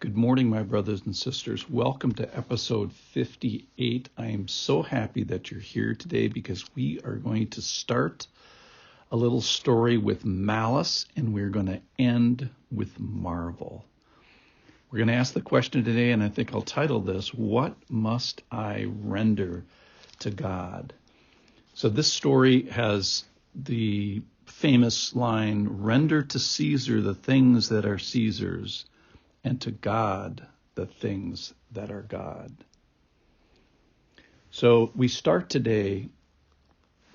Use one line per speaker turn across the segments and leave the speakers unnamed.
Good morning, my brothers and sisters. Welcome to episode 58. I am so happy that you're here today because we are going to start a little story with malice and we're going to end with marvel. We're going to ask the question today, and I think I'll title this, What Must I Render to God? So this story has the famous line, render to Caesar the things that are Caesar's, and to God the things that are God. So we start today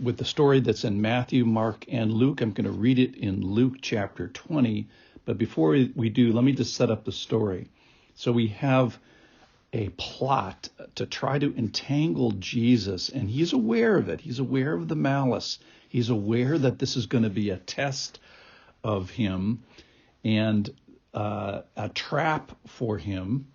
with the story that's in Matthew, Mark, and Luke. I'm going to read it in Luke chapter 20. But before we do, let me just set up the story. So we have a plot to try to entangle Jesus, and he's aware of it. He's aware of the malice. He's aware that this is going to be a test of him and a trap for him.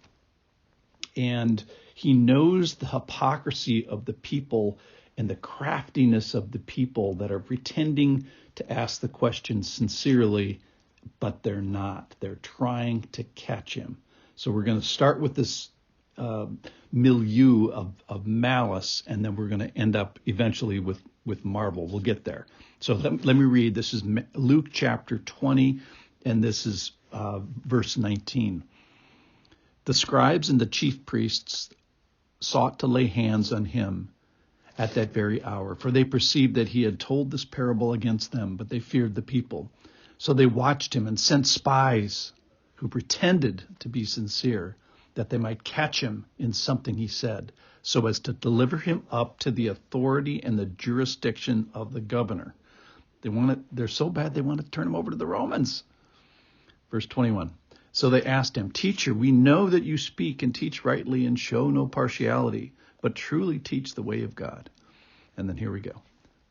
And he knows the hypocrisy of the people and the craftiness of the people that are pretending to ask the question sincerely, but they're not. They're trying to catch him. So we're going to start with this milieu of malice, and then we're going to end up eventually with marvel. We'll get there. So let me read. This is Luke chapter 20, and this is verse 19. The scribes and the chief priests sought to lay hands on him at that very hour, for they perceived that he had told this parable against them, but they feared the people. So they watched him and sent spies who pretended to be sincere, that they might catch him in something he said, so as to deliver him up to the authority and the jurisdiction of the governor. They're so bad they want to turn him over to the Romans. Verse 21. So they asked him, Teacher, we know that you speak and teach rightly and show no partiality, but truly teach the way of God. And then here we go.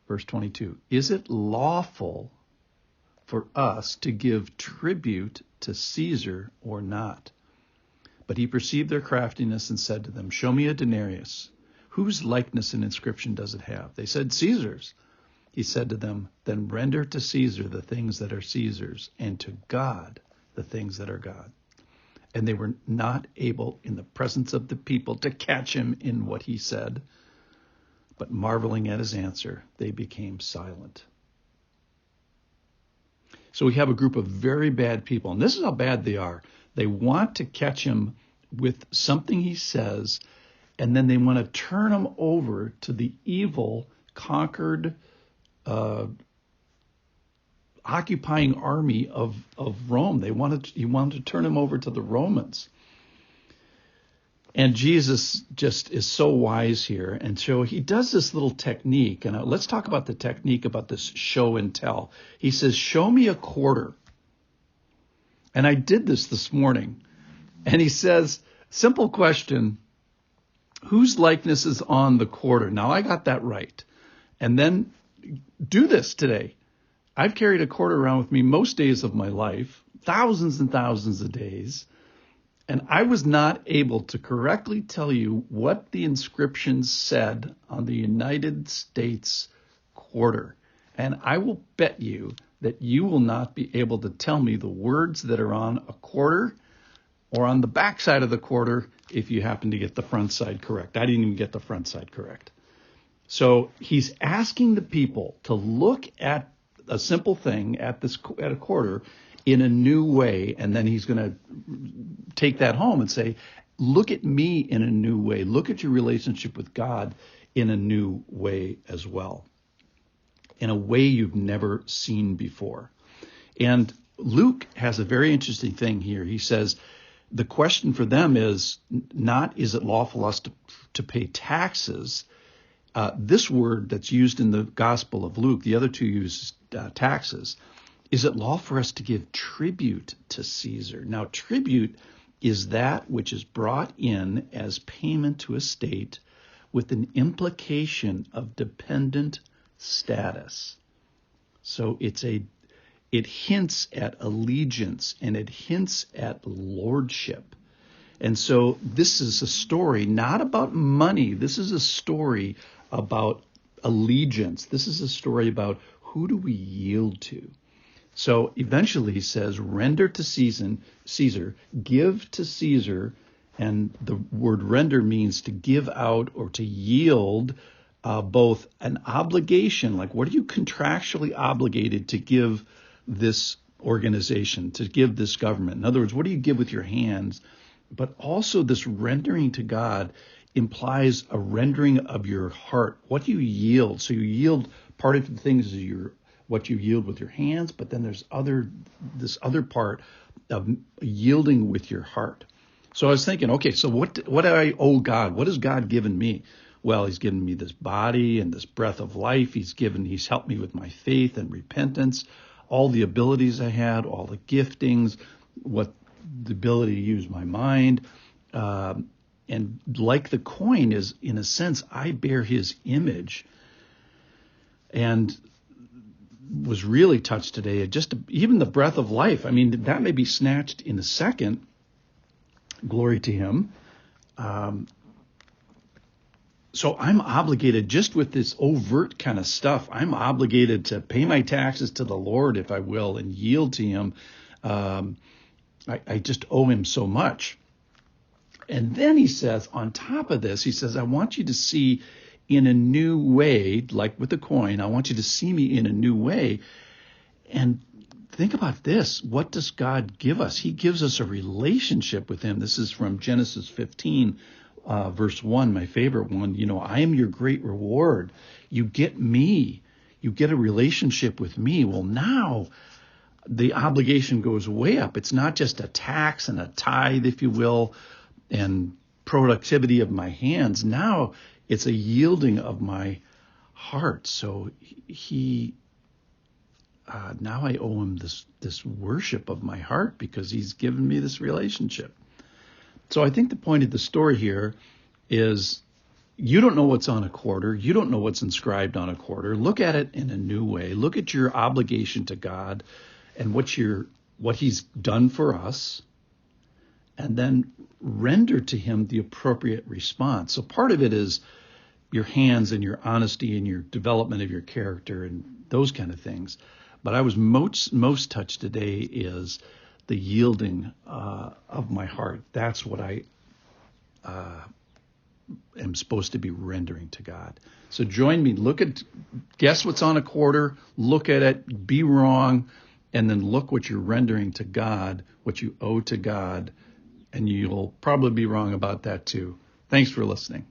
Verse 22. Is it lawful for us to give tribute to Caesar or not? But he perceived their craftiness and said to them, Show me a denarius. Whose likeness and inscription does it have? They said, Caesar's. He said to them, Then render to Caesar the things that are Caesar's, and to God the things that are God. And they were not able in the presence of the people to catch him in what he said, but marveling at his answer, they became silent. So we have a group of very bad people, and this is how bad they are. They want to catch him with something he says, and then they want to turn him over to the evil, conquered, occupying army of Rome. He wanted to turn him over to the Romans. And Jesus just is so wise here. And so he does this little technique. And let's talk about the technique about this show and tell. He says, show me a quarter. And I did this morning. And he says, simple question, whose likeness is on the quarter? Now I got that right. And then do this today. I've carried a quarter around with me most days of my life, thousands and thousands of days, and I was not able to correctly tell you what the inscription said on the United States quarter. And I will bet you that you will not be able to tell me the words that are on a quarter or on the back side of the quarter if you happen to get the front side correct. I didn't even get the front side correct. So he's asking the people to look at a simple thing at a quarter in a new way, and then he's going to take that home and say, look at me in a new way. Look at your relationship with God in a new way as well, in a way you've never seen before. And Luke has a very interesting thing here. He says the question for them is not, is it lawful us to pay taxes? This word that's used in the Gospel of Luke, the other two use taxes. Is it lawful for us to give tribute to Caesar? Now, tribute is that which is brought in as payment to a state with an implication of dependent status. So it hints at allegiance and it hints at lordship. And so this is a story not about money. This is a story about allegiance. This is a story about who do we yield to? So eventually he says, render to Caesar, give to Caesar. And the word render means to give out or to yield both an obligation, like what are you contractually obligated to give this organization, to give this government? In other words, what do you give with your hands? But also this rendering to God implies a rendering of your heart. What do you yield? So you yield, part of the things is what you yield with your hands, but then there's this other part of yielding with your heart. So I was thinking, okay, so what do I owe God? What has God given me? Well, he's given me this body and this breath of life. He's helped me with my faith and repentance, all the abilities I had, all the giftings, the ability to use my mind. And like the coin is, in a sense, I bear his image. And was really touched today, even the breath of life. I mean, that may be snatched in a second. Glory to him. So I'm obligated, just with this overt kind of stuff, I'm obligated to pay my taxes to the Lord, if I will, and yield to him. I just owe him so much. And then he says, on top of this, he says, I want you to see in a new way, like with the coin, I want you to see me in a new way. And think about this. What does God give us? He gives us a relationship with him. This is from Genesis 15, verse 1, my favorite one. I am your great reward. You get me. You get a relationship with me. Well, now the obligation goes way up. It's not just a tax and a tithe, if you will, and productivity of my hands. Now it's a yielding of my heart. So now I owe him this worship of my heart because he's given me this relationship. So I think the point of the story here is you don't know what's on a quarter. You don't know what's inscribed on a quarter. Look at it in a new way. Look at your obligation to God and what he's done for us, and then render to him the appropriate response. So part of it is your hands and your honesty and your development of your character and those kind of things. But I was most touched today is the yielding of my heart. That's what I am supposed to be rendering to God. So join me. Guess what's on a quarter, look at it, be wrong, and then look what you're rendering to God, what you owe to God, and you'll probably be wrong about that too. Thanks for listening.